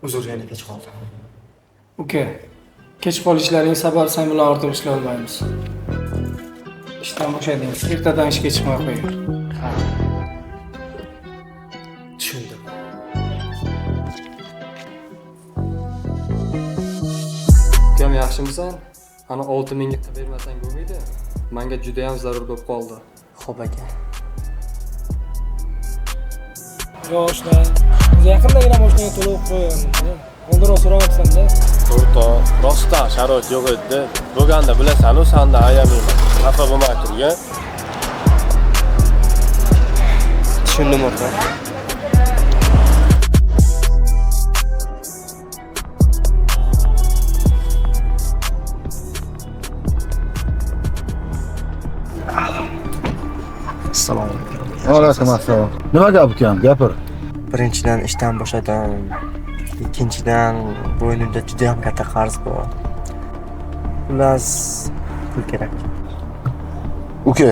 Uzr, yana kech qoldim. Uka, kech qolishlaring sabab sen bilan ortiq ishlay olmaymiz. Ishdan bo'shadingiz. Ertadan ishga chiqmay qo'ying. Ha. Tushundim. Ukam yaxshimisan? Ana 6000 ga bermasang bo'lmaydi. Menga juda ham zarur bo'lib qoldi. Xo'p aka. Yoshlar, biz yaqindagina mashinaga to'lov qo'yganmiz. Oldinroq so'rayapsan-da. To'g'ri, rostdan sharoit yo'q edi. Bo'lganda bilasan-ku, sanda ayamayman. Xafa bo'lmay turgan. Tushundim aka. Assalomu alaykum. Alaykum assalom. Nima gap ukam? Gapir. Birinchidan ishdan bo'shadim. Ikkinchidan bo'ynimda juda ham katta qarz bor. Xullas, pul kerak. Uka,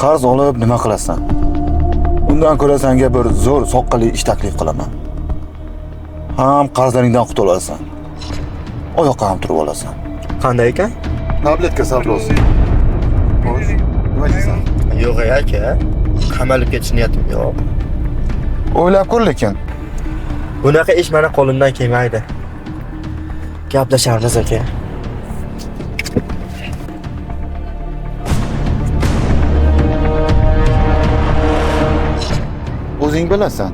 qarz olib nima qilasan? Undan ko'ra senga bir zo'r soqqali ish taklif qilaman. Ham qarzlaringdan qutula olasan. Oyoqqa ham turib olasan. Qanday ekan? Tabletka savdosi. Xo'sh, nima deysan? Yo'q aka. Qamalib ketish niyatim yo'q. O'ylab ko'r lekin. Bunaqa ish meni qo'limdan kelmaydi. Gaplasharmiz aka. O'zing bilasan.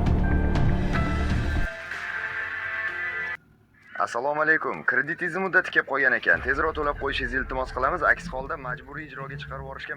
Assalomu alaykum. Kreditingizni muddati kelib qolgan ekan. Tezroq to'lab qo'yishingizni iltimos qilamiz. Aks holda majburiy ijroga chiqarib yuborishga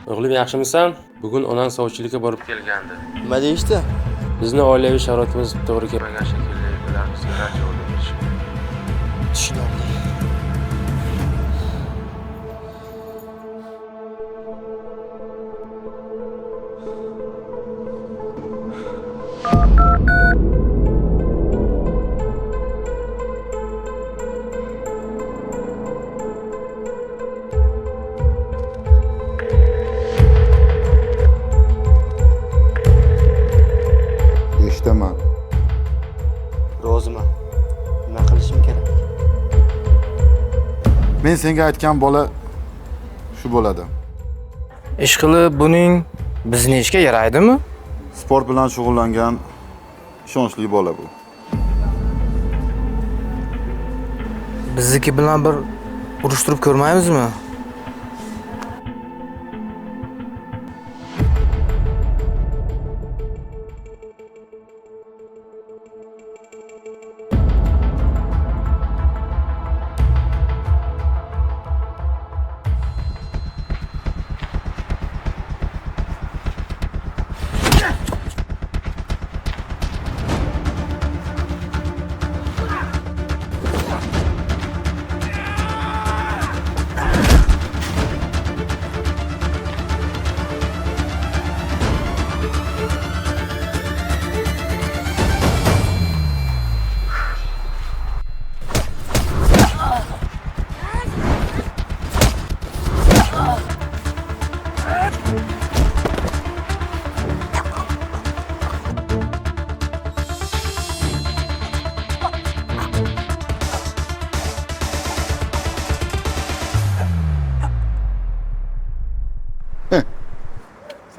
O'g'lim yaxshimisan? Bugun onang sovchilikka borib kelgandi. Nima deyishdi? Bizni oilaviy sharoitimiz to'g'ri kelmagan shekilli, bular bizga rad javob berishdi. Tushundim. Eshitaman. Roziman. Nima qilishim kerak? Men senga aytgan bola shu bo'ladi. Ish qilib buning bizni ishga yaraydimi? Sport bilan shug'ullangan ishonchli bola bu. Bizniki bilan bir urushtirib ko'rmaymizmi?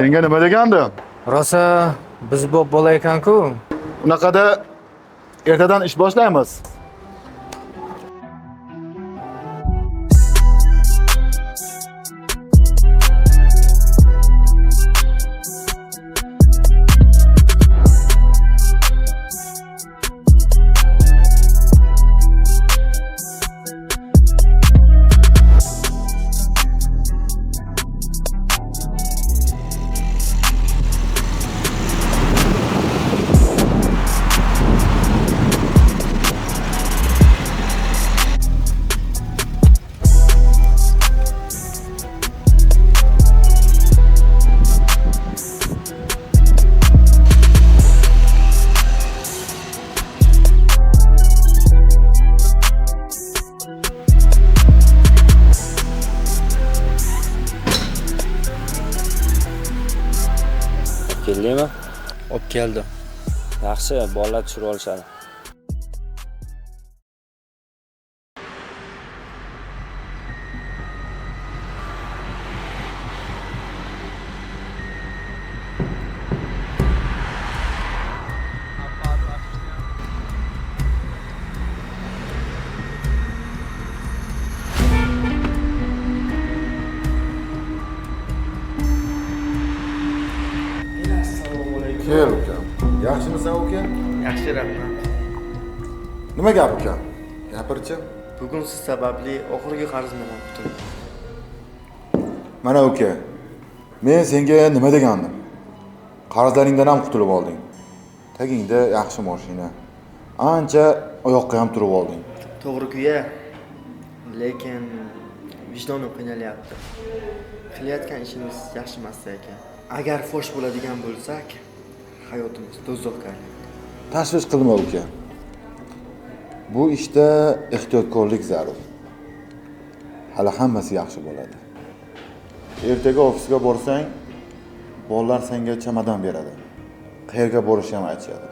Senga nima degandim? Rosa biz bola ekan-ku. Unaqada ertadan ish boshlaymiz. Keldingmi? Olib keldim. Yaxshi, bolalar tushirib olishadi. Kel ukam. Yaxshimisan uka? Yaxshi, rahmat. Nima gap ukam? Gapirchi. Bugun siz sababli oxirgi qarzimdan qutuldim. Mana uka. Men senga nima degandim? Qarzlaringdan ham qutulib olding. Tagingda yaxshi mashina. Ancha oyoqqa ham turib olding. To'g'ri-ku-ya. Lekin vijdonim qiynalyapti. Qilayotgan ishimiz yaxshi emas ekan. Agar fosh bo'ladigan bo'lsak, hayotimiz do'zaxga aylanadi. Tashvish qilma uka. Bu ishda ehtiyotkorlik zarur. Hali hammasi yaxshi bo'ladi. Ertaga ofisga borsang, bolalar senga chamadan beradi. Qayerga borishni ham aytishadi.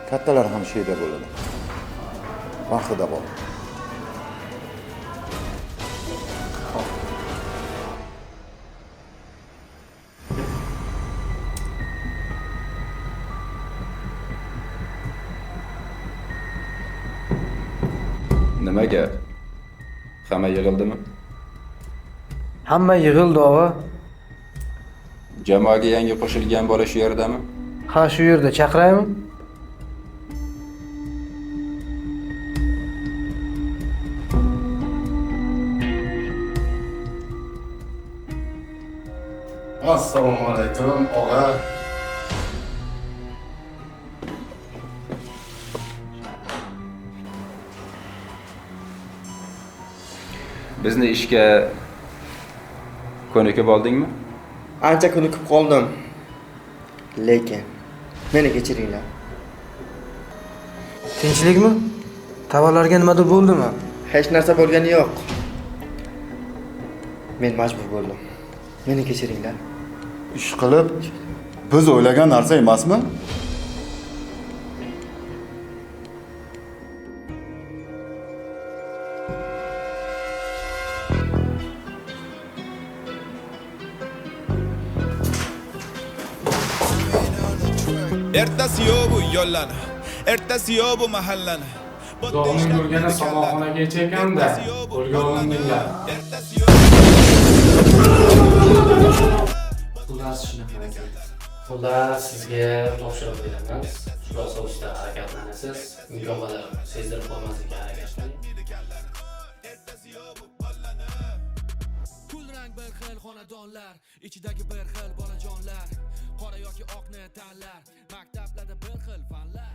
Kattalar ham sheyda bo'ladi. Vaqtida bo'l. Nimaga? Hamma yig'ildimi? Hamma yig'ildi, og'a. Jamoaga yangi qo'shilgan bola shu yerdami? Ha, shu yerda chaqiraymi? Assalomu alaykum, og'a. Bizni ishga ko'nikib oldingmi? Ancha ko'nikib qoldim. Lekin meni kechiringlar. Tinchlikmi? Tavallarga nimadir bo'ldimi? Hech narsa bo'lgani yo'q. Men majbur bo'ldim. Meni kechiringlar. Ish qilib biz o'ylagan narsa emasmi? Ertasi yo'q bu yo'llarni, ertasi yo'q bu mahallani. Dog'ning ko'rgani somonxonaga ekanda, qo'lga olindinglar. Xullas shunaqa ekan. Xullas sizga topshiriq beramiz. Shu asosida harakatlanasiz. Mukofolar sezdirib qo'ymaslikka harakat qiling. Kulrang bir xil xonadonlar, ichidagi bir xil bolajonlar, qora yoki oqni tanlar, maktablarda bir xil fanlar.